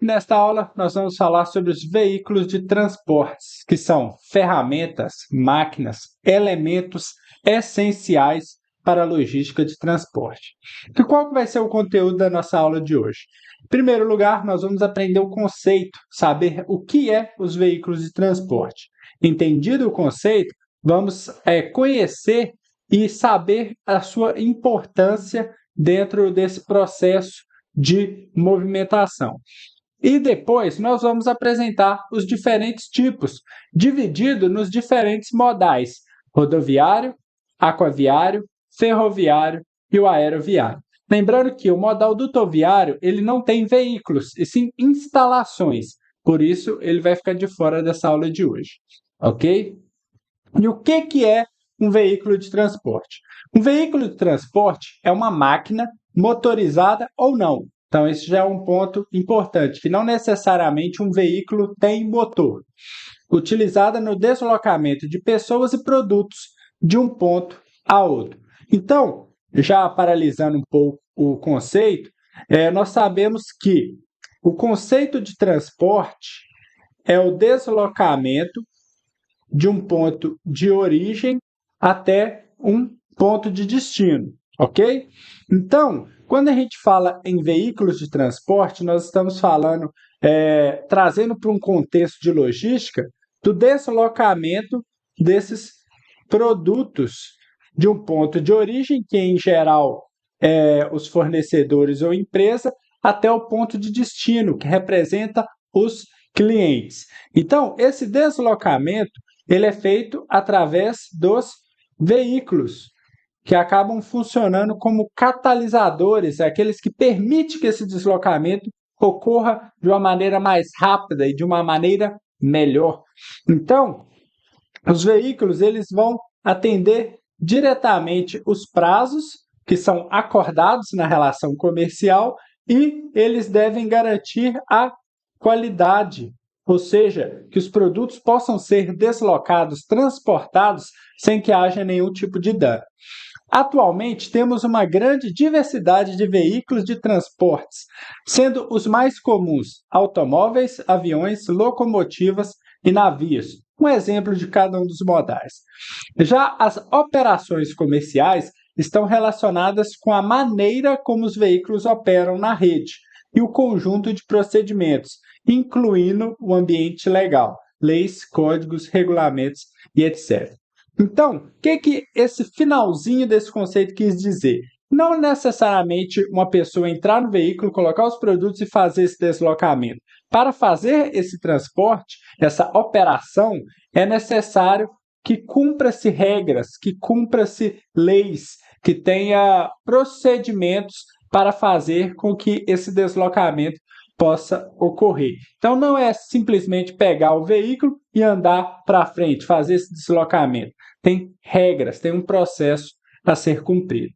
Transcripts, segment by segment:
nesta aula nós vamos falar sobre os veículos de transportes, que são ferramentas, máquinas, elementos essenciais para a logística de transporte. E qual que vai ser o conteúdo da nossa aula de hoje? Em primeiro lugar, nós vamos aprender o conceito, saber o que é os veículos de transporte. Entendido o conceito, vamos conhecer e saber a sua importância dentro desse processo de movimentação. E depois nós vamos apresentar os diferentes tipos, dividido nos diferentes modais: rodoviário, aquaviário, ferroviário e o aeroviário. Lembrando que o modal dutoviário ele não tem veículos, e sim instalações. Por isso, ele vai ficar de fora dessa aula de hoje. Ok? E o que é um veículo de transporte? Um veículo de transporte é uma máquina motorizada ou não. Então, esse já é um ponto importante, que não necessariamente um veículo tem motor. Utilizada no deslocamento de pessoas e produtos de um ponto a outro. Então, já paralisando um pouco o conceito, nós sabemos que o conceito de transporte é o deslocamento de um ponto de origem até um ponto de destino, ok? Então, quando a gente fala em veículos de transporte, nós estamos falando, trazendo para um contexto de logística, do deslocamento desses produtos de um ponto de origem, que em geral os fornecedores ou empresa, até o ponto de destino, que representa os clientes. Então, esse deslocamento ele é feito através dos veículos, que acabam funcionando como catalisadores, aqueles que permitem que esse deslocamento ocorra de uma maneira mais rápida e de uma maneira melhor. Então, os veículos eles vão atender diretamente os prazos que são acordados na relação comercial e eles devem garantir a qualidade, ou seja, que os produtos possam ser deslocados, transportados sem que haja nenhum tipo de dano. Atualmente, temos uma grande diversidade de veículos de transportes, sendo os mais comuns automóveis, aviões, locomotivas e navios. Um exemplo de cada um dos modais. Já as operações comerciais estão relacionadas com a maneira como os veículos operam na rede e o conjunto de procedimentos, incluindo o ambiente legal, leis, códigos, regulamentos e etc. Então, o que esse finalzinho desse conceito quis dizer? Não necessariamente uma pessoa entrar no veículo, colocar os produtos e fazer esse deslocamento. Para fazer esse transporte, essa operação, é necessário que cumpra-se regras, que cumpra-se leis, que tenha procedimentos para fazer com que esse deslocamento possa ocorrer. Então, não é simplesmente pegar o veículo e andar para frente, fazer esse deslocamento. Tem regras, tem um processo a ser cumprido.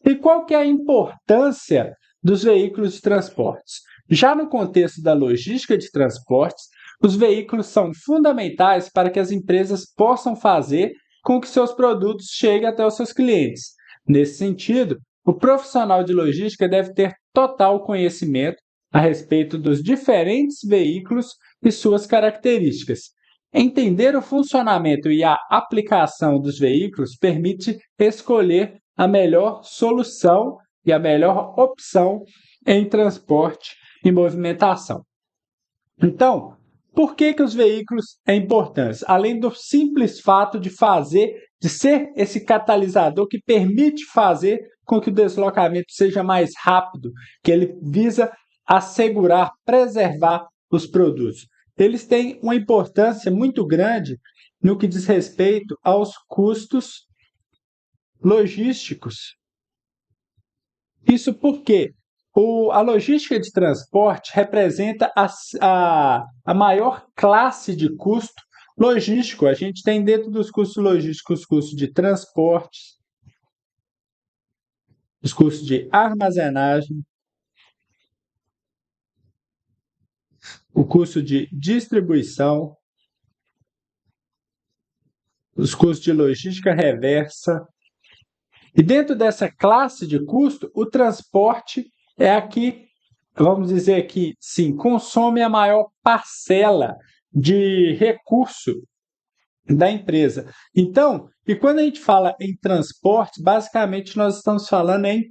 E qual que é a importância dos veículos de transportes? Já no contexto da logística de transportes, os veículos são fundamentais para que as empresas possam fazer com que seus produtos cheguem até os seus clientes. Nesse sentido, o profissional de logística deve ter total conhecimento a respeito dos diferentes veículos e suas características. Entender o funcionamento e a aplicação dos veículos permite escolher a melhor solução e a melhor opção em transporte e movimentação. Então, por que os veículos é importante? Além do simples fato de ser esse catalisador que permite fazer com que o deslocamento seja mais rápido, que ele visa assegurar, preservar os produtos. Eles têm uma importância muito grande no que diz respeito aos custos logísticos. Isso porque a logística de transporte representa a maior classe de custo logístico. A gente tem dentro dos custos logísticos os custos de transporte, os custos de armazenagem, o custo de distribuição, os custos de logística reversa. E dentro dessa classe de custo, o transporte é a que vamos dizer aqui, sim, consome a maior parcela de recurso da empresa. Então, e quando a gente fala em transporte, basicamente nós estamos falando em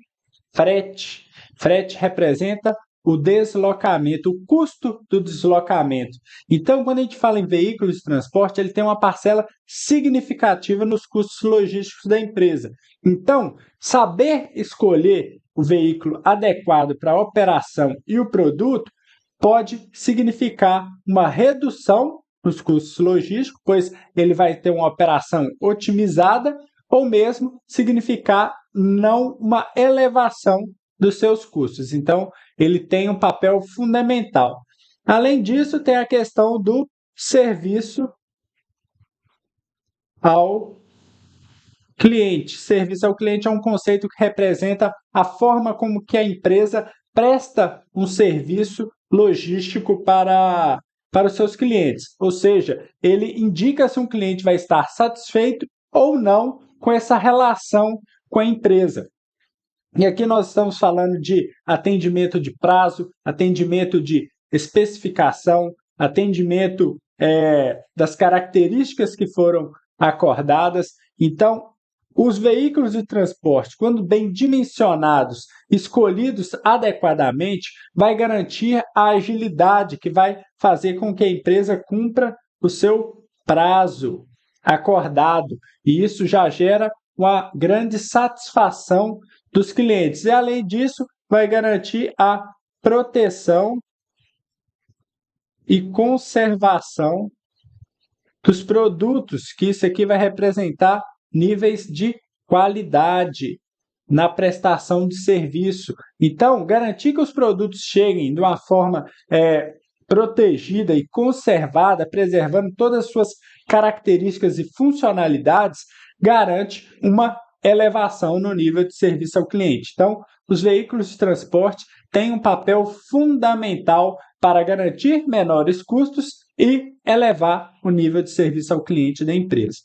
frete. Frete representa o deslocamento, o custo do deslocamento. Então, quando a gente fala em veículos de transporte, ele tem uma parcela significativa nos custos logísticos da empresa. Então, saber escolher o veículo adequado para a operação e o produto pode significar uma redução nos custos logísticos, pois ele vai ter uma operação otimizada, ou mesmo significar não uma elevação dos seus custos. Então, ele tem um papel fundamental. Além disso, tem a questão do serviço ao cliente. Serviço ao cliente é um conceito que representa a forma como que a empresa presta um serviço logístico para os seus clientes. Ou seja, ele indica se um cliente vai estar satisfeito ou não com essa relação com a empresa. E aqui nós estamos falando de atendimento de prazo, atendimento de especificação, atendimento das características que foram acordadas. Então, os veículos de transporte, quando bem dimensionados, escolhidos adequadamente, vai garantir a agilidade que vai fazer com que a empresa cumpra o seu prazo acordado. E isso já gera uma grande satisfação dos clientes. E, além disso, vai garantir a proteção e conservação dos produtos, que isso aqui vai representar níveis de qualidade na prestação de serviço. Então, garantir que os produtos cheguem de uma forma protegida e conservada, preservando todas as suas características e funcionalidades, garante uma elevação no nível de serviço ao cliente. Então, os veículos de transporte têm um papel fundamental para garantir menores custos e elevar o nível de serviço ao cliente da empresa.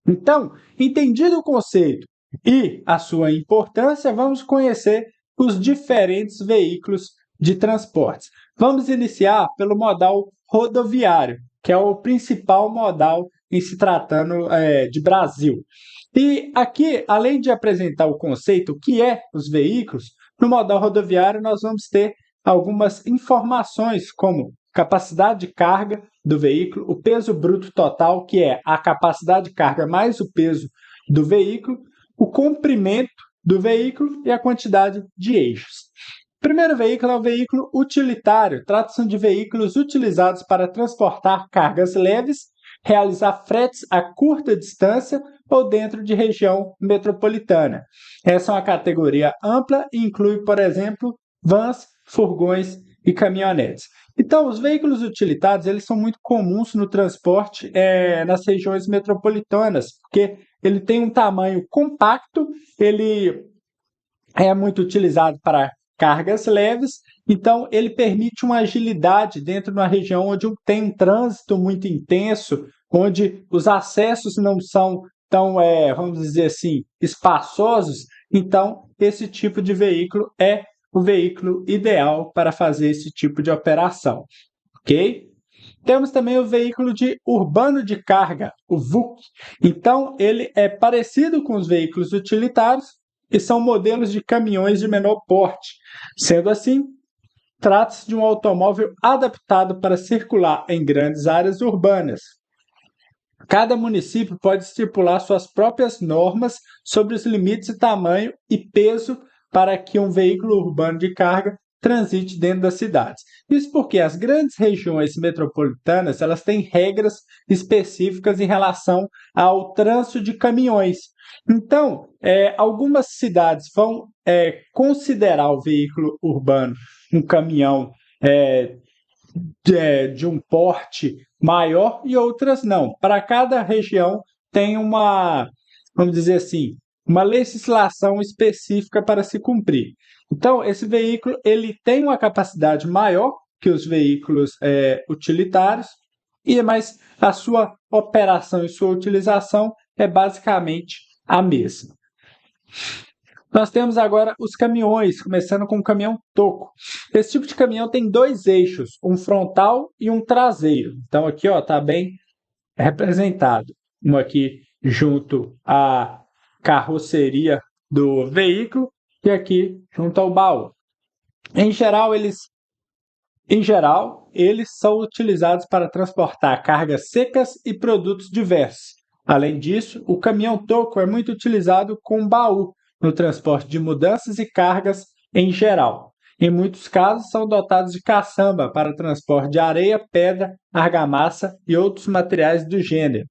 Então, entendido o conceito e a sua importância, vamos conhecer os diferentes veículos de transportes. Vamos iniciar pelo modal rodoviário, que é o principal modal em se tratando de Brasil. E aqui, além de apresentar o conceito, o que é os veículos, no modal rodoviário nós vamos ter algumas informações como capacidade de carga do veículo, o peso bruto total, que é a capacidade de carga mais o peso do veículo, o comprimento do veículo e a quantidade de eixos. O primeiro veículo é o veículo utilitário. Trata-se de veículos utilizados para transportar cargas leves, realizar fretes a curta distância ou dentro de região metropolitana. Essa é uma categoria ampla e inclui, por exemplo, vans, furgões e caminhonetes. Então, os veículos utilitários eles são muito comuns no transporte nas regiões metropolitanas, porque ele tem um tamanho compacto, ele é muito utilizado para cargas leves, então ele permite uma agilidade dentro de uma região onde tem um trânsito muito intenso, onde os acessos não são tão, vamos dizer assim, espaçosos. Então, esse tipo de veículo é o veículo ideal para fazer esse tipo de operação, ok? Temos também o veículo urbano de carga, o VUC. Então, ele é parecido com os veículos utilitários e são modelos de caminhões de menor porte. Sendo assim, trata-se de um automóvel adaptado para circular em grandes áreas urbanas. Cada município pode estipular suas próprias normas sobre os limites de tamanho e peso para que um veículo urbano de carga transite dentro das cidades. Isso porque as grandes regiões metropolitanas elas têm regras específicas em relação ao trânsito de caminhões. Então, algumas cidades vão considerar o veículo urbano um caminhão de um porte maior e outras não. Para cada região tem uma, vamos dizer assim, uma legislação específica para se cumprir. Então, esse veículo ele tem uma capacidade maior que os veículos utilitários, mas a sua operação e sua utilização é basicamente a mesma. Nós temos agora os caminhões, começando com o caminhão toco. Esse tipo de caminhão tem dois eixos, um frontal e um traseiro. Então aqui está bem representado. Um aqui junto à carroceria do veículo e aqui junto ao baú. Em geral, eles são utilizados para transportar cargas secas e produtos diversos. Além disso, o caminhão toco é muito utilizado com baú no transporte de mudanças e cargas em geral. Em muitos casos, são dotados de caçamba para transporte de areia, pedra, argamassa e outros materiais do gênero.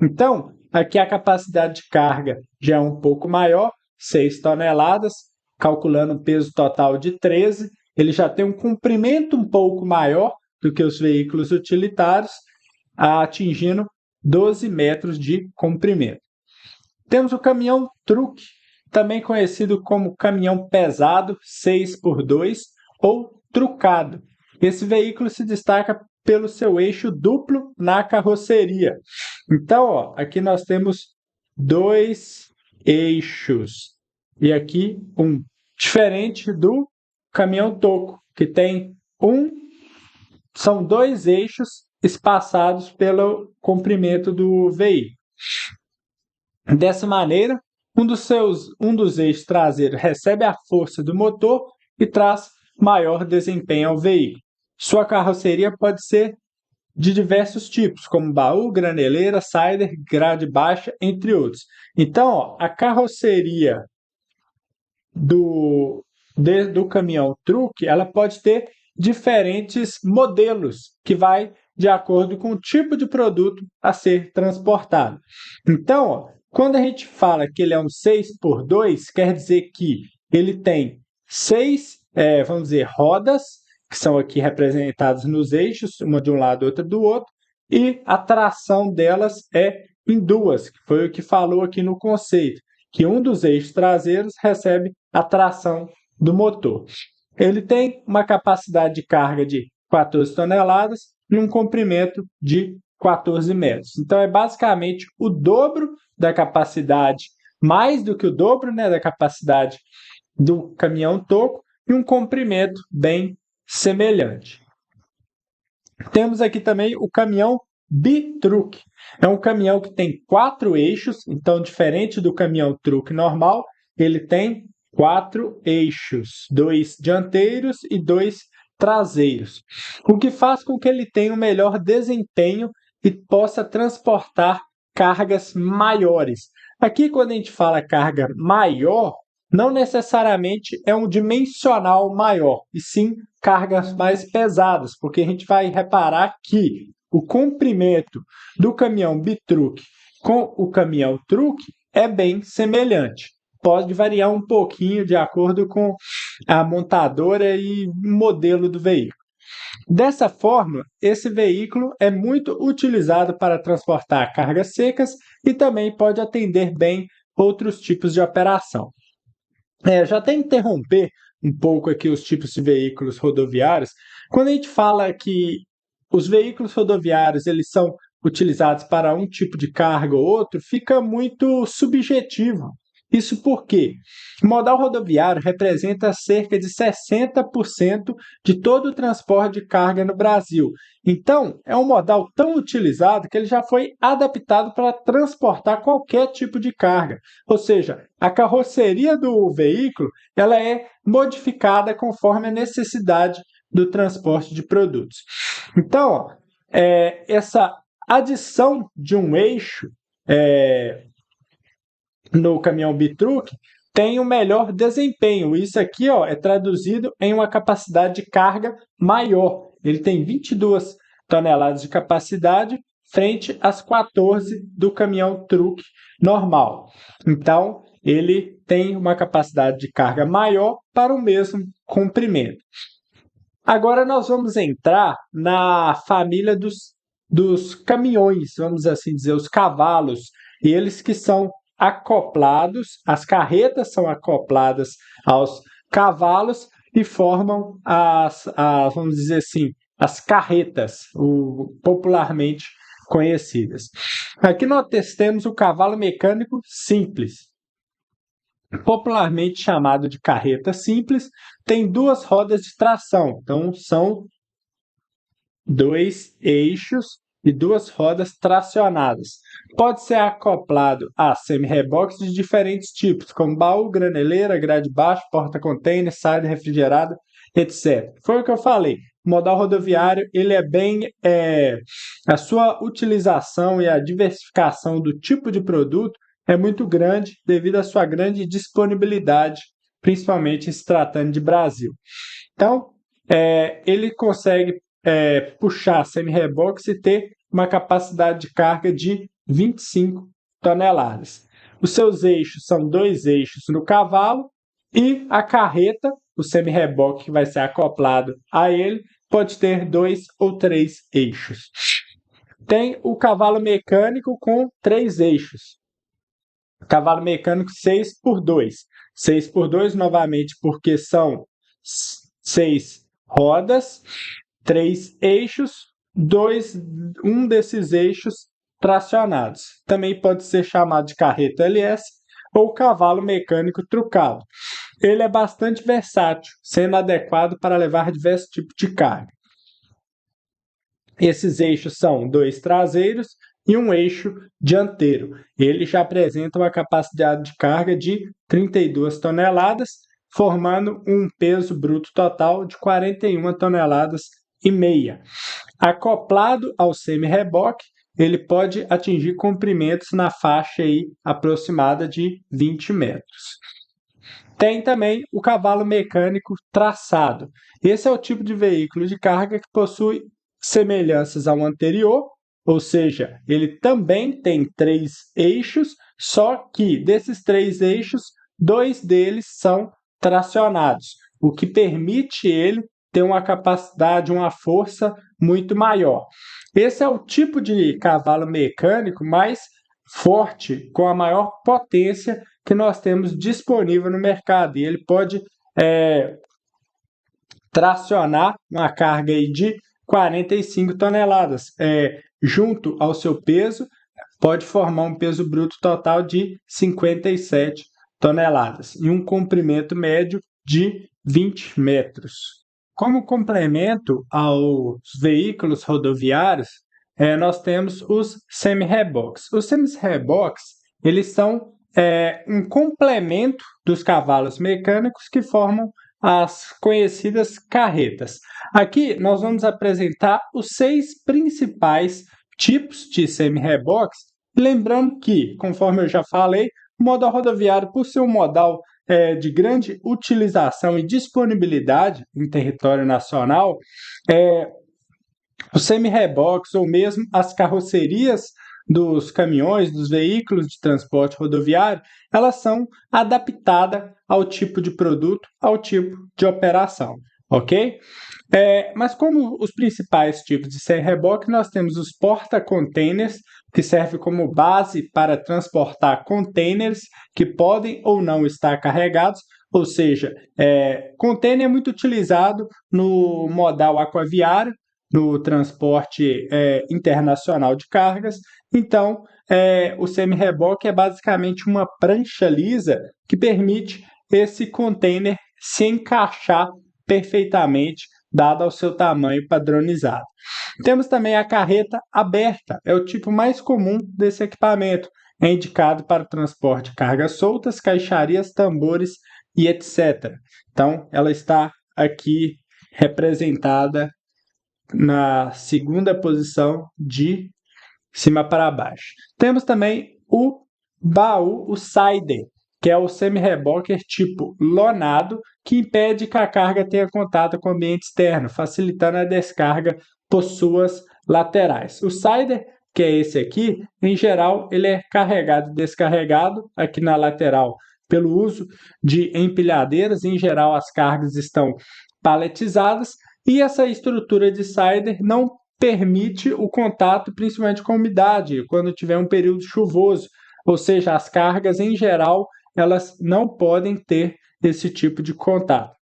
Então, aqui a capacidade de carga já é um pouco maior, 6 toneladas, calculando um peso total de 13. Ele já tem um comprimento um pouco maior do que os veículos utilitários, atingindo 12 metros de comprimento. Temos o caminhão truque, também conhecido como caminhão pesado 6x2 ou trucado. Esse veículo se destaca pelo seu eixo duplo na carroceria. Então, aqui nós temos dois eixos e aqui um, diferente do caminhão toco, que tem são dois eixos espaçados pelo comprimento do veículo. Dessa maneira, um dos eixos traseiros recebe a força do motor e traz maior desempenho ao veículo. Sua carroceria pode ser de diversos tipos, como baú, graneleira, sider, grade baixa, entre outros. Então, a carroceria do caminhão truque, ela pode ter diferentes modelos, que vai de acordo com o tipo de produto a ser transportado. Então, quando a gente fala que ele é um 6x2, quer dizer que ele tem 6, vamos dizer, rodas, que são aqui representadas nos eixos, uma de um lado, outra do outro, e a tração delas é em duas, que foi o que falou aqui no conceito, que um dos eixos traseiros recebe a tração do motor. Ele tem uma capacidade de carga de 14 toneladas e um comprimento de 14 metros. Então, é basicamente o dobro da capacidade, mais do que o dobro, né, da capacidade do caminhão toco e um comprimento bem semelhante. Temos aqui também o caminhão bitruck. É um caminhão que tem 4 eixos, então, diferente do caminhão truck normal, ele tem 4 eixos, 2 dianteiros e 2 traseiros, o que faz com que ele tenha um melhor desempenho e possa transportar cargas maiores. Aqui, quando a gente fala carga maior, não necessariamente é um dimensional maior, e sim cargas mais pesadas, porque a gente vai reparar que o comprimento do caminhão bitruck com o caminhão truck é bem semelhante. Pode variar um pouquinho de acordo com a montadora e modelo do veículo. Dessa forma, esse veículo é muito utilizado para transportar cargas secas e também pode atender bem outros tipos de operação. Já até interromper um pouco aqui os tipos de veículos rodoviários. Quando a gente fala que os veículos rodoviários eles são utilizados para um tipo de carga ou outro, fica muito subjetivo. Isso porque o modal rodoviário representa cerca de 60% de todo o transporte de carga no Brasil. Então, é um modal tão utilizado que ele já foi adaptado para transportar qualquer tipo de carga. Ou seja, a carroceria do veículo ela é modificada conforme a necessidade do transporte de produtos. Então, essa adição de um eixo no caminhão bitruck tem um melhor desempenho. Isso aqui é traduzido em uma capacidade de carga maior. Ele tem 22 toneladas de capacidade frente às 14 do caminhão truck normal. Então, ele tem uma capacidade de carga maior para o mesmo comprimento. Agora nós vamos entrar na família dos caminhões, vamos assim dizer, os cavalos, eles que são acoplados, as carretas são acopladas aos cavalos e formam vamos dizer assim, as carretas, popularmente conhecidas. Aqui nós temos o cavalo mecânico simples. popularmente chamado de carreta simples, tem duas rodas de tração, então são dois eixos e duas rodas tracionadas. Pode ser acoplado a semi-reboques de diferentes tipos, como baú, graneleira, grade baixo, porta-container, saída refrigerada, etc. Foi o que eu falei. O modal rodoviário ele é bem a sua utilização e a diversificação do tipo de produto é muito grande devido à sua grande disponibilidade, principalmente se tratando de Brasil. Então, ele consegue puxar semi-reboques e ter uma capacidade de carga de 25 toneladas. Os seus eixos são dois eixos no cavalo e a carreta, o semi-reboque que vai ser acoplado a ele, pode ter dois ou três eixos. Tem o cavalo mecânico com três eixos. Cavalo mecânico 6x2. 6x2 novamente porque são 6 rodas, 3 eixos, um desses eixos tracionados. Também pode ser chamado de carreta LS ou cavalo mecânico trucado. Ele é bastante versátil, sendo adequado para levar diversos tipos de carga. Esses eixos são dois traseiros e um eixo dianteiro. Ele já apresenta uma capacidade de carga de 32 toneladas, formando um peso bruto total de 41 toneladas e meia. Acoplado ao semi-reboque, ele pode atingir comprimentos na faixa aí aproximada de 20 metros. Tem também o cavalo mecânico traçado. Esse é o tipo de veículo de carga que possui semelhanças ao anterior, ou seja, ele também tem três eixos, só que desses três eixos, dois deles são tracionados, o que permite ele ter uma capacidade, uma força muito maior. Esse é o tipo de cavalo mecânico mais forte, com a maior potência que nós temos disponível no mercado, e ele pode tracionar uma carga aí de 45 toneladas. Junto ao seu peso, pode formar um peso bruto total de 57 toneladas e um comprimento médio de 20 metros. Como complemento aos veículos rodoviários, nós temos os semi-reboques. Os semi-reboques, eles são um complemento dos cavalos mecânicos que formam as conhecidas carretas. Aqui nós vamos apresentar os 6 principais tipos de semi-reboques, lembrando que, conforme eu já falei, o modal rodoviário, por ser um modal de grande utilização e disponibilidade em território nacional, os semi-reboques ou mesmo as carrocerias dos caminhões, dos veículos de transporte rodoviário, elas são adaptadas ao tipo de produto, ao tipo de operação, ok? Mas como os principais tipos de semi-reboque, nós temos os porta-containers, que servem como base para transportar containers que podem ou não estar carregados, ou seja, container é muito utilizado no modal aquaviário, no transporte internacional de cargas. Então, o semi-reboque é basicamente uma prancha lisa que permite esse container se encaixar perfeitamente, dado ao seu tamanho padronizado. Temos também a carreta aberta, é o tipo mais comum desse equipamento. É indicado para o transporte de cargas soltas, caixarias, tambores e etc. Então, ela está aqui representada na segunda posição de cima para baixo. Temos também o baú, o sider, que é o semi-reboque tipo lonado, que impede que a carga tenha contato com o ambiente externo, facilitando a descarga por suas laterais. O sider, que é esse aqui, em geral, ele é carregado e descarregado aqui na lateral pelo uso de empilhadeiras. Em geral, as cargas estão paletizadas e essa estrutura de sider não permite o contato, principalmente com a umidade, quando tiver um período chuvoso, ou seja, as cargas em geral elas não podem ter esse tipo de contato.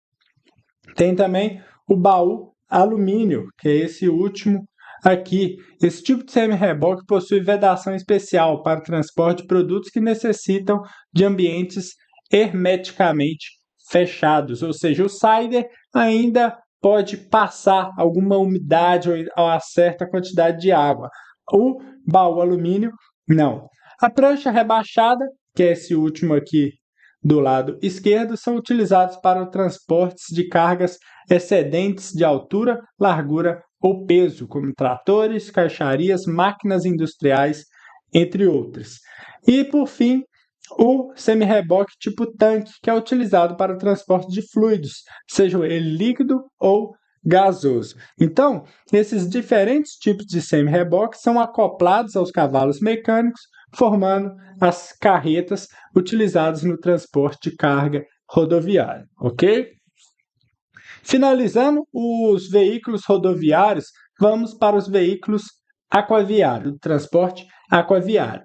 Tem também o baú alumínio, que é esse último aqui. Esse tipo de semi-reboque possui vedação especial para o transporte de produtos que necessitam de ambientes hermeticamente fechados, ou seja, o cider ainda pode passar alguma umidade ou uma certa quantidade de água. O baú alumínio, não. A prancha rebaixada, que é esse último aqui do lado esquerdo, são utilizados para o transporte de cargas excedentes de altura, largura ou peso, como tratores, caixarias, máquinas industriais, entre outras. E, por fim, o semi-reboque tipo tanque, que é utilizado para o transporte de fluidos, seja ele líquido ou gasoso. Então, esses diferentes tipos de semi-reboque são acoplados aos cavalos mecânicos, formando as carretas utilizadas no transporte de carga rodoviária, ok? Finalizando os veículos rodoviários, vamos para os veículos aquaviários, o transporte aquaviário.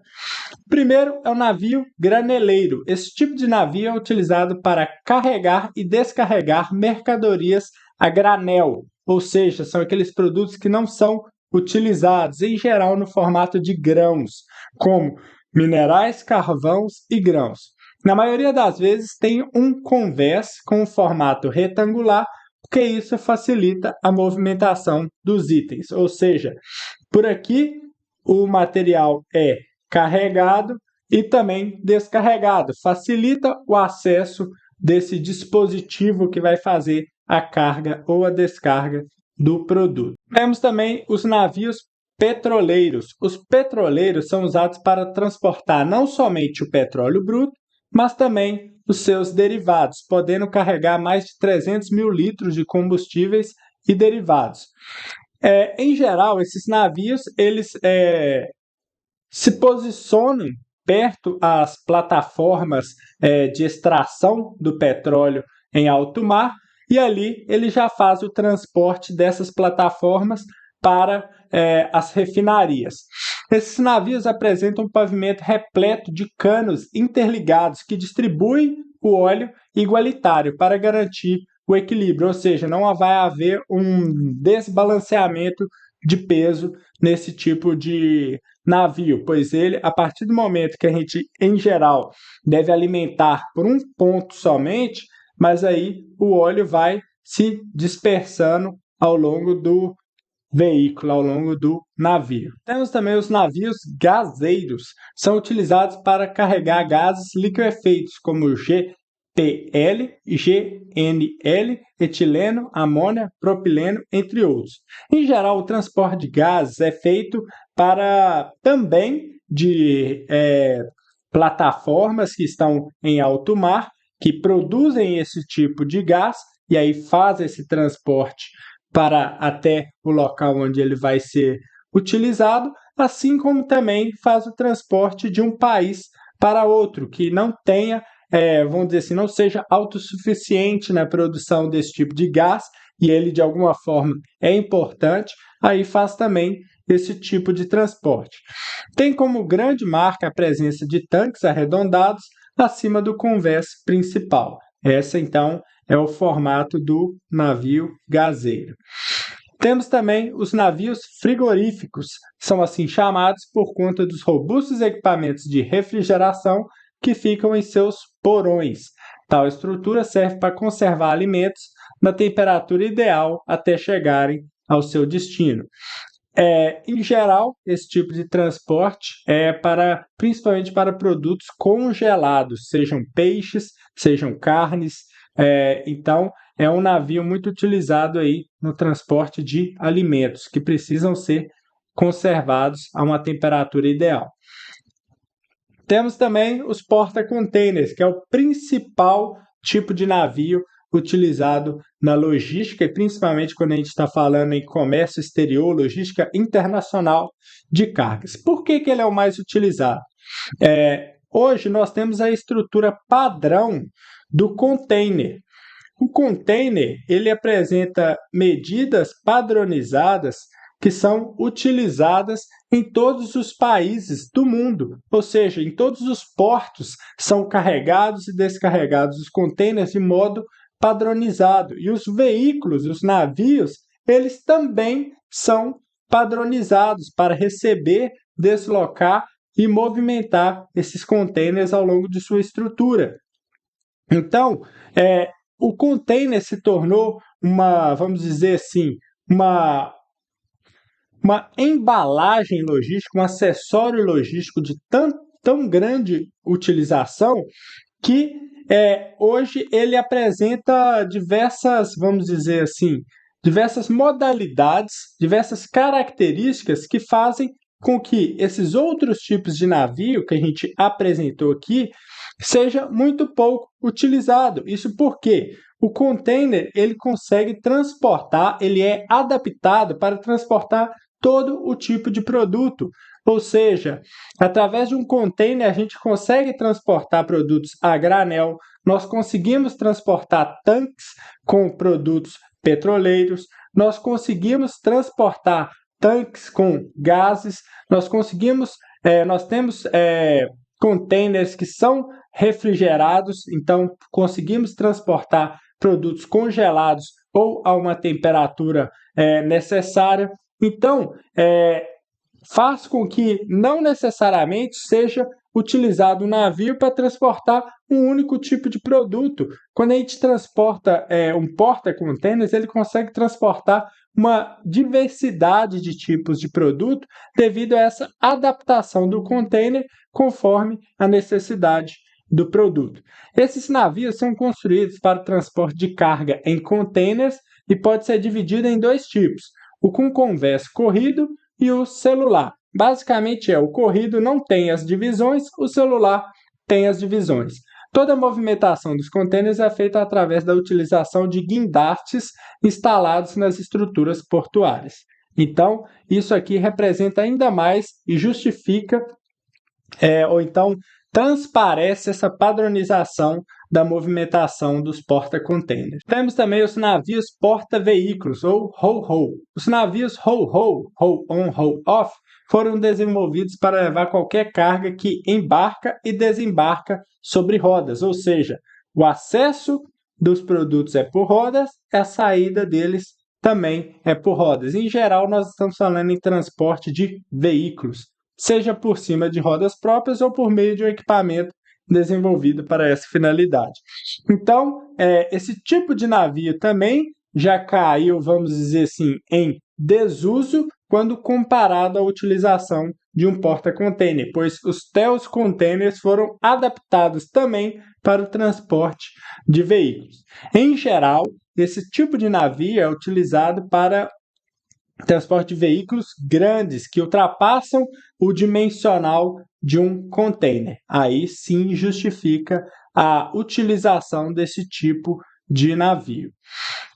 Primeiro é o navio graneleiro. Esse tipo de navio é utilizado para carregar e descarregar mercadorias a granel, ou seja, são aqueles produtos que não são utilizados, em geral, no formato de grãos, como minerais, carvões e grãos. Na maioria das vezes tem um convés com um formato retangular, porque isso facilita a movimentação dos itens, ou seja, por aqui o material é carregado e também descarregado. Facilita o acesso desse dispositivo que vai fazer a carga ou a descarga do produto. Temos também os navios petroleiros. Os petroleiros são usados para transportar não somente o petróleo bruto, mas também os seus derivados, podendo carregar mais de 300 mil litros de combustíveis e derivados. Em geral, esses navios eles se posicionam perto às plataformas de extração do petróleo em alto mar e ali ele já faz o transporte dessas plataformas para as refinarias. Esses navios apresentam um pavimento repleto de canos interligados que distribuem o óleo igualitário para garantir o equilíbrio, ou seja, não vai haver um desbalanceamento de peso nesse tipo de navio, pois ele, a partir do momento que a gente, em geral, deve alimentar por um ponto somente, mas aí o óleo vai se dispersando ao longo do veículo, ao longo do navio. Temos também os navios gaseiros, são utilizados para carregar gases liquefeitos, como GPL, GNL, etileno, amônia, propileno, entre outros. Em geral, o transporte de gases é feito para também de plataformas que estão em alto mar, que produzem esse tipo de gás e aí faz esse transporte para até o local onde ele vai ser utilizado, assim como também faz o transporte de um país para outro, que não tenha, vamos dizer assim, não seja autossuficiente na produção desse tipo de gás, e ele de alguma forma é importante, aí faz também esse tipo de transporte. Tem como grande marca a presença de tanques arredondados acima do convés principal. Essa, então, é o formato do navio gaseiro. Temos também os navios frigoríficos, são assim chamados por conta dos robustos equipamentos de refrigeração que ficam em seus porões. Tal estrutura serve para conservar alimentos na temperatura ideal até chegarem ao seu destino. Em geral, esse tipo de transporte é principalmente para produtos congelados, sejam peixes, sejam carnes. Então, é um navio muito utilizado aí no transporte de alimentos que precisam ser conservados a uma temperatura ideal. Temos também os porta-containers, que é o principal tipo de navio utilizado na logística e principalmente quando a gente está falando em comércio exterior, logística internacional de cargas. Por que ele é o mais utilizado? Hoje nós temos a estrutura padrão do container. O container ele apresenta medidas padronizadas que são utilizadas em todos os países do mundo, ou seja, em todos os portos são carregados e descarregados os containers de modo padronizado. E os veículos, os navios, eles também são padronizados para receber, deslocar e movimentar esses containers ao longo de sua estrutura. Então, o container se tornou vamos dizer assim, uma, uma embalagem logística, um acessório logístico de tão grande utilização que hoje ele apresenta vamos dizer assim, diversas modalidades, diversas características que fazem com que esses outros tipos de navio que a gente apresentou aqui seja muito pouco utilizado. Isso porque o container ele consegue transportar, ele é adaptado para transportar todo o tipo de produto. Ou seja, através de um container, a gente consegue transportar produtos a granel, nós conseguimos transportar tanques com produtos petroleiros, nós conseguimos transportar tanques com gases, nós temos containers que são refrigerados, então conseguimos transportar produtos congelados ou a uma temperatura necessária. Então, faz com que não necessariamente seja utilizado um navio para transportar um único tipo de produto. Quando a gente transporta um porta-containers, ele consegue transportar uma diversidade de tipos de produto devido a essa adaptação do container conforme a necessidade do produto. Esses navios são construídos para o transporte de carga em containers e pode ser dividido em dois tipos: o com convés corrido e o celular. Basicamente o corrido não tem as divisões, o celular tem as divisões. Toda a movimentação dos contêineres é feita através da utilização de guindastes instalados nas estruturas portuárias. Então, isso aqui representa ainda mais e justifica, ou então transparece essa padronização da movimentação dos porta-containers. Temos também os navios porta-veículos, ou ro-ro. Os navios ro-ro, ro-on, ro-off, foram desenvolvidos para levar qualquer carga que embarca e desembarca sobre rodas, ou seja, o acesso dos produtos é por rodas, a saída deles também é por rodas. Em geral, nós estamos falando em transporte de veículos, seja por cima de rodas próprias ou por meio de um equipamento desenvolvido para essa finalidade. Então, esse tipo de navio também já caiu, vamos dizer assim, em desuso quando comparado à utilização de um porta-container, pois os TEUs containers foram adaptados também para o transporte de veículos. Em geral, esse tipo de navio é utilizado para transporte de veículos grandes que ultrapassam o dimensional de um container. Aí sim justifica a utilização desse tipo de navio.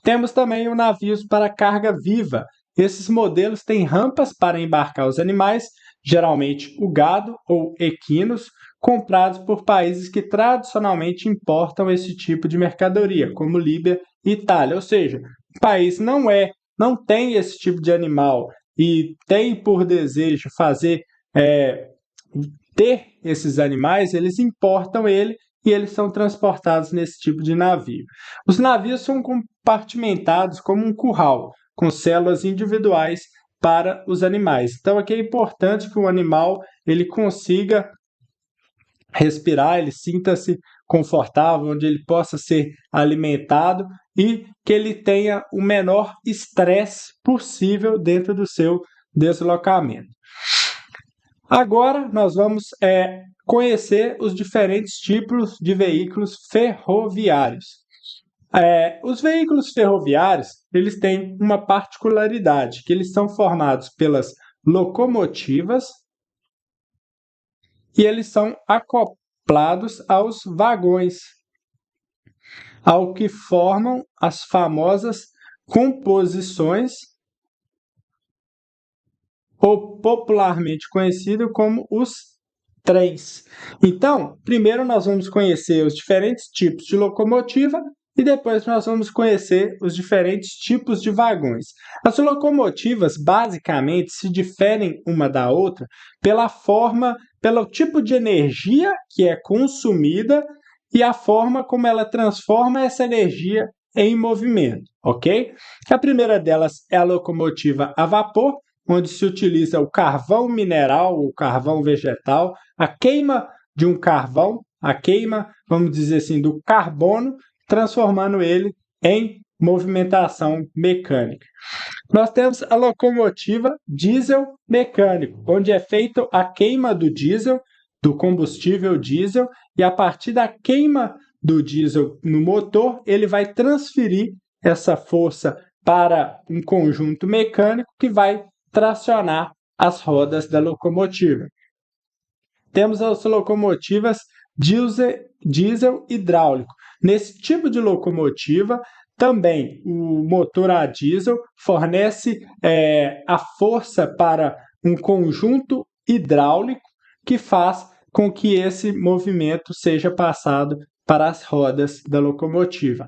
Temos também os navios para carga viva. Esses modelos têm rampas para embarcar os animais, geralmente o gado ou equinos, comprados por países que tradicionalmente importam esse tipo de mercadoria, como Líbia e Itália. Ou seja, o país não tem esse tipo de animal e tem por desejo ter esses animais, eles importam ele e eles são transportados nesse tipo de navio. Os navios são compartimentados como um curral, com células individuais para os animais. Então aqui é importante que o animal ele consiga respirar, ele sinta-se confortável, onde ele possa ser alimentado e que ele tenha o menor estresse possível dentro do seu deslocamento. Agora nós vamos conhecer os diferentes tipos de veículos ferroviários. Os veículos ferroviários eles têm uma particularidade, que eles são formados pelas locomotivas e eles são acoplados aos vagões, ao que formam as famosas composições, ou popularmente conhecido como os trens. Então, primeiro nós vamos conhecer os diferentes tipos de locomotiva e depois nós vamos conhecer os diferentes tipos de vagões. As locomotivas basicamente se diferem uma da outra pelo tipo de energia que é consumida e a forma como ela transforma essa energia em movimento, ok? A primeira delas é a locomotiva a vapor, onde se utiliza o carvão mineral, o carvão vegetal, a queima de um carvão a queima, vamos dizer assim, do carbono, transformando ele em movimentação mecânica. Nós temos a locomotiva diesel mecânico, onde é feita a queima do diesel, do combustível diesel, e a partir da queima do diesel no motor, ele vai transferir essa força para um conjunto mecânico que vai tracionar as rodas da locomotiva. Temos as locomotivas diesel hidráulico. Nesse tipo de locomotiva, também o motor a diesel fornece a força para um conjunto hidráulico que faz com que esse movimento seja passado para as rodas da locomotiva.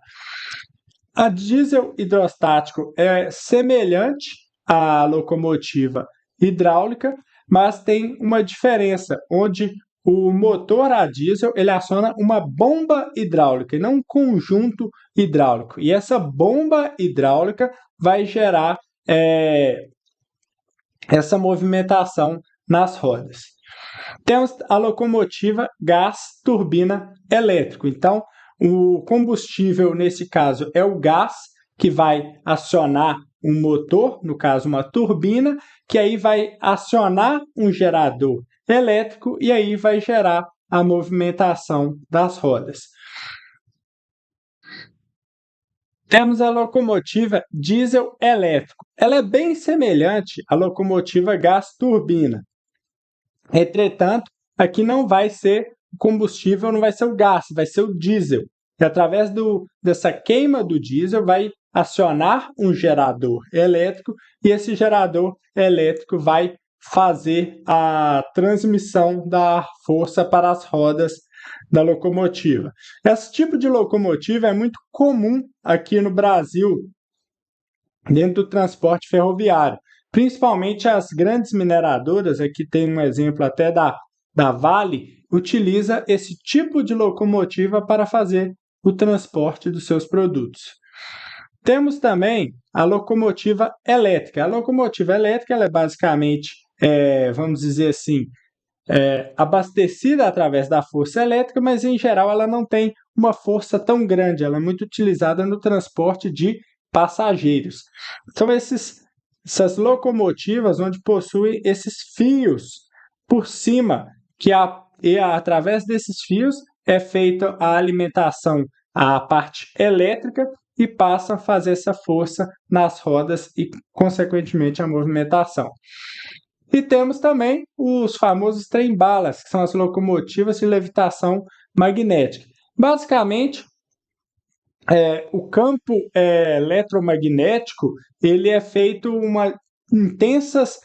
A diesel hidrostático é semelhante à locomotiva hidráulica, mas tem uma diferença, onde o motor a diesel ele aciona uma bomba hidráulica e não um conjunto hidráulico. E essa bomba hidráulica vai gerar essa movimentação nas rodas. Temos a locomotiva gás turbina elétrico. Então, o combustível, nesse caso, é o gás que vai acionar um motor, no caso uma turbina, que aí vai acionar um gerador elétrico e aí vai gerar a movimentação das rodas. Temos a locomotiva diesel elétrico. Ela é bem semelhante à locomotiva gás turbina. Entretanto, aqui não vai ser o combustível, não vai ser o gás, vai ser o diesel. E através dessa queima do diesel vai acionar um gerador elétrico e esse gerador elétrico vai fazer a transmissão da força para as rodas da locomotiva. Esse tipo de locomotiva é muito comum aqui no Brasil, dentro do transporte ferroviário. Principalmente as grandes mineradoras, aqui tem um exemplo até da Vale, utiliza esse tipo de locomotiva para fazer o transporte dos seus produtos. Temos também a locomotiva elétrica. A locomotiva elétrica ela é basicamente, vamos dizer assim, abastecida através da força elétrica, mas em geral ela não tem uma força tão grande, ela é muito utilizada no transporte de passageiros. São essas locomotivas onde possuem esses fios por cima, e através desses fios é feita a alimentação à parte elétrica e passa a fazer essa força nas rodas e, consequentemente, a movimentação. E temos também os famosos trem-balas, que são as locomotivas de levitação magnética. Basicamente, o campo eletromagnético ele é feito intensas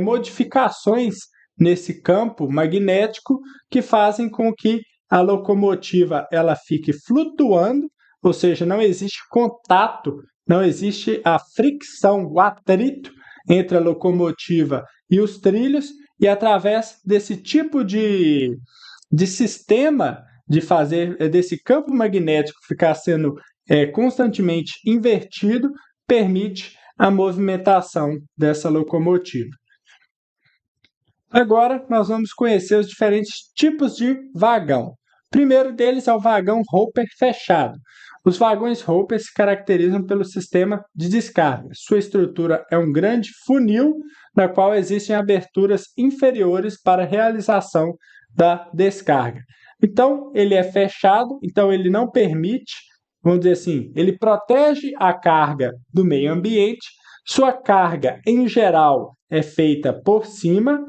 modificações nesse campo magnético que fazem com que a locomotiva ela fique flutuando, ou seja, não existe contato, não existe a fricção, o atrito entre a locomotiva e os trilhos, e através desse tipo de sistema de fazer desse campo magnético ficar sendo constantemente invertido, permite a movimentação dessa locomotiva. Agora nós vamos conhecer os diferentes tipos de vagão. O primeiro deles é o vagão Hopper fechado. Os vagões Hopper se caracterizam pelo sistema de descarga. Sua estrutura é um grande funil, na qual existem aberturas inferiores para a realização da descarga. Então, ele é fechado, então ele não permite, vamos dizer assim, ele protege a carga do meio ambiente, sua carga, em geral, é feita por cima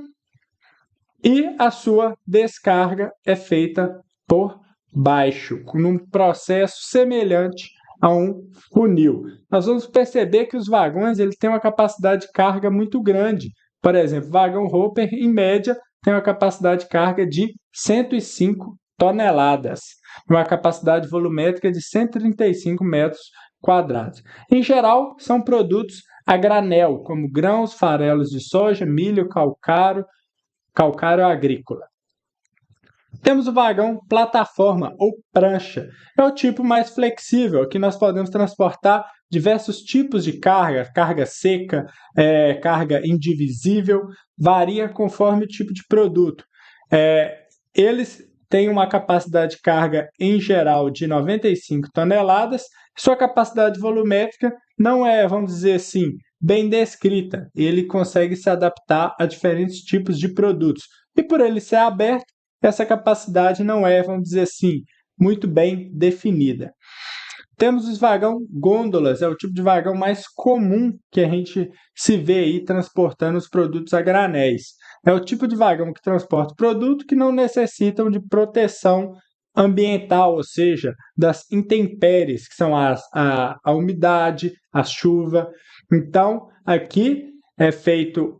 e a sua descarga é feita por baixo, num processo semelhante a um funil. Nós vamos perceber que os vagões eles têm uma capacidade de carga muito grande. Por exemplo, o vagão Hopper, em média, tem uma capacidade de carga de 105 toneladas, uma capacidade volumétrica de 135 metros quadrados. Em geral, são produtos a granel, como grãos, farelos de soja, milho, calcário agrícola. Temos o vagão plataforma ou prancha. É o tipo mais flexível, aqui nós podemos transportar diversos tipos de carga seca, carga indivisível, varia conforme o tipo de produto. Eles tem uma capacidade de carga em geral de 95 toneladas. Sua capacidade volumétrica não é, vamos dizer assim, bem descrita. Ele consegue se adaptar a diferentes tipos de produtos. E por ele ser aberto, essa capacidade não é, vamos dizer assim, muito bem definida. Temos os vagão gôndolas, é o tipo de vagão mais comum que a gente se vê aí transportando os produtos a granéis. É o tipo de vagão que transporta produto que não necessitam de proteção ambiental, ou seja, das intempéries, que são a umidade, a chuva. Então, aqui é feito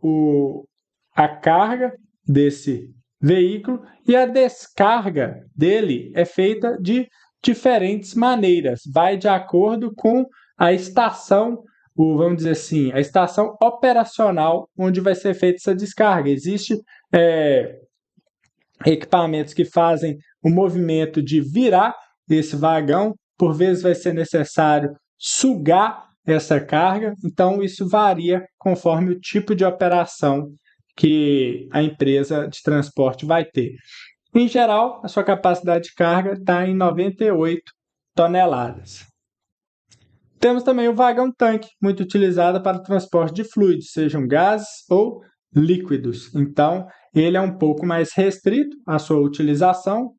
a carga desse veículo e a descarga dele é feita de diferentes maneiras, vai de acordo com a estação, vamos dizer assim, a estação operacional onde vai ser feita essa descarga. Existem equipamentos que fazem o movimento de virar esse vagão, por vezes vai ser necessário sugar essa carga, então isso varia conforme o tipo de operação que a empresa de transporte vai ter. Em geral, a sua capacidade de carga está em 98 toneladas. Temos também o vagão-tanque, muito utilizado para o transporte de fluidos, sejam gases ou líquidos. Então, ele é um pouco mais restrito à sua utilização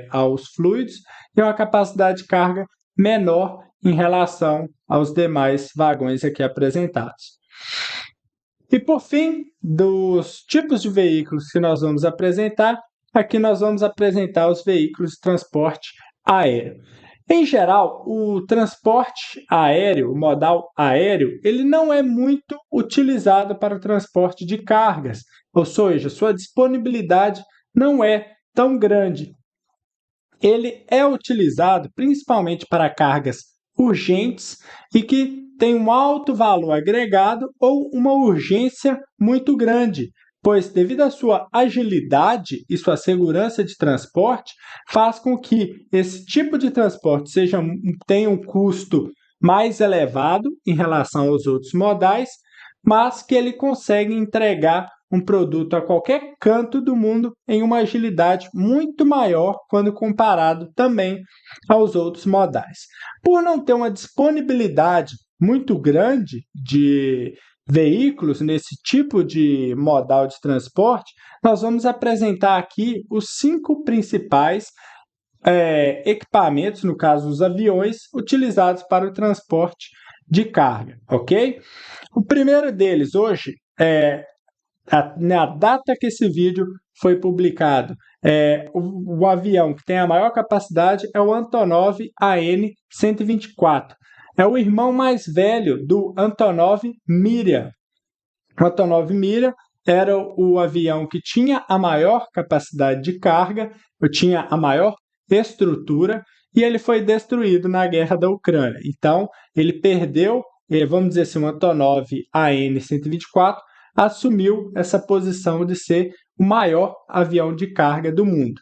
aos fluidos e uma capacidade de carga menor em relação aos demais vagões aqui apresentados. E por fim, dos tipos de veículos que nós vamos apresentar, aqui nós vamos apresentar os veículos de transporte aéreo. Em geral, o transporte aéreo, o modal aéreo, ele não é muito utilizado para o transporte de cargas, ou seja, sua disponibilidade não é tão grande. Ele é utilizado principalmente para cargas urgentes e que tem um alto valor agregado ou uma urgência muito grande, pois devido à sua agilidade e sua segurança de transporte, faz com que esse tipo de transporte tenha um custo mais elevado em relação aos outros modais, mas que ele consegue entregar um produto a qualquer canto do mundo em uma agilidade muito maior quando comparado também aos outros modais. Por não ter uma disponibilidade muito grande de veículos nesse tipo de modal de transporte, nós vamos apresentar aqui os 5 principais equipamentos, no caso os aviões, utilizados para o transporte de carga, ok? O primeiro deles hoje na data que esse vídeo foi publicado, o avião que tem a maior capacidade é o Antonov AN-124. É o irmão mais velho do Antonov Mira. O Antonov Mira era o avião que tinha a maior capacidade de carga, tinha a maior estrutura, e ele foi destruído na guerra da Ucrânia. Então, ele perdeu, vamos dizer assim, o Antonov AN-124 assumiu essa posição de ser o maior avião de carga do mundo.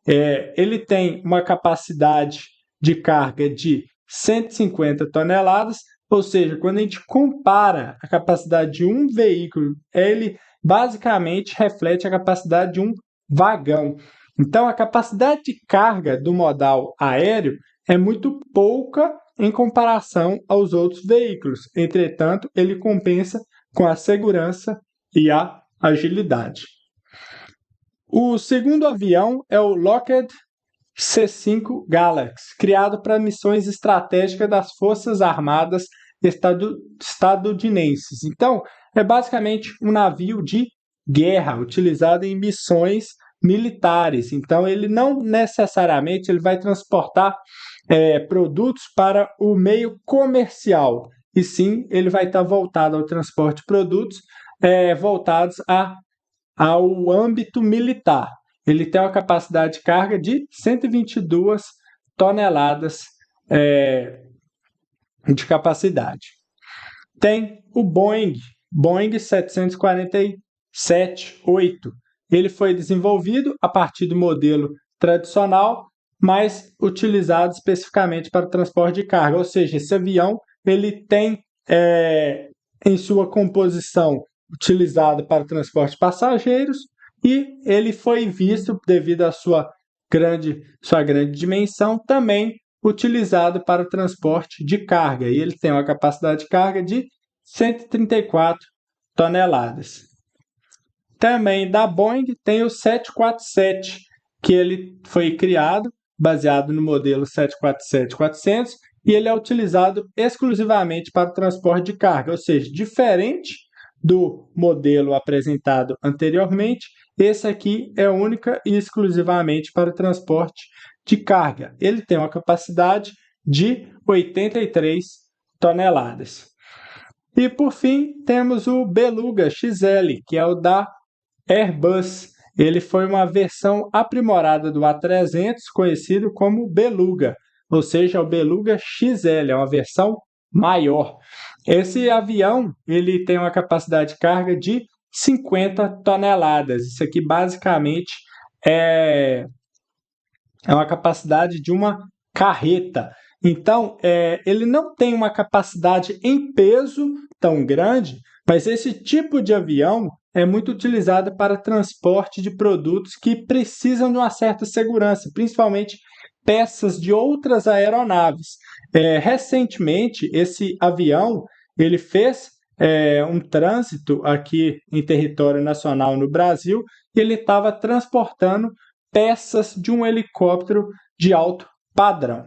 Ele tem uma capacidade de carga de 150 toneladas, ou seja, quando a gente compara a capacidade de um veículo, ele basicamente reflete a capacidade de um vagão. Então, a capacidade de carga do modal aéreo é muito pouca em comparação aos outros veículos. Entretanto, ele compensa com a segurança e a agilidade. O segundo avião é o Lockheed C-5 Galaxy, criado para missões estratégicas das Forças Armadas estadunidenses. Então, é basicamente um navio de guerra utilizado em missões militares. Então, ele não necessariamente ele vai transportar produtos para o meio comercial, e sim ele vai estar voltado ao transporte de produtos voltados ao âmbito militar. Ele tem uma capacidade de carga de 122 toneladas de capacidade. Tem o Boeing 747-8. Ele foi desenvolvido a partir do modelo tradicional, mas utilizado especificamente para o transporte de carga. Ou seja, esse avião ele tem em sua composição utilizado para o transporte de passageiros, e ele foi visto, devido à sua sua grande dimensão, também utilizado para o transporte de carga. E ele tem uma capacidade de carga de 134 toneladas. Também da Boeing tem o 747, que ele foi criado baseado no modelo 747-400 e ele é utilizado exclusivamente para o transporte de carga, ou seja, diferente do modelo apresentado anteriormente, esse aqui é única e exclusivamente para o transporte de carga. Ele tem uma capacidade de 83 toneladas. E por fim, temos o Beluga XL, que é o da Airbus. Ele foi uma versão aprimorada do A300, conhecido como Beluga, ou seja, o Beluga XL, é uma versão maior. Esse avião ele tem uma capacidade de carga de 50 toneladas. Isso aqui basicamente é uma capacidade de uma carreta. Então, ele não tem uma capacidade em peso tão grande, mas esse tipo de avião é muito utilizado para transporte de produtos que precisam de uma certa segurança, principalmente peças de outras aeronaves. Recentemente, esse avião ele fez um trânsito aqui em território nacional no Brasil e ele estava transportando peças de um helicóptero de alto padrão.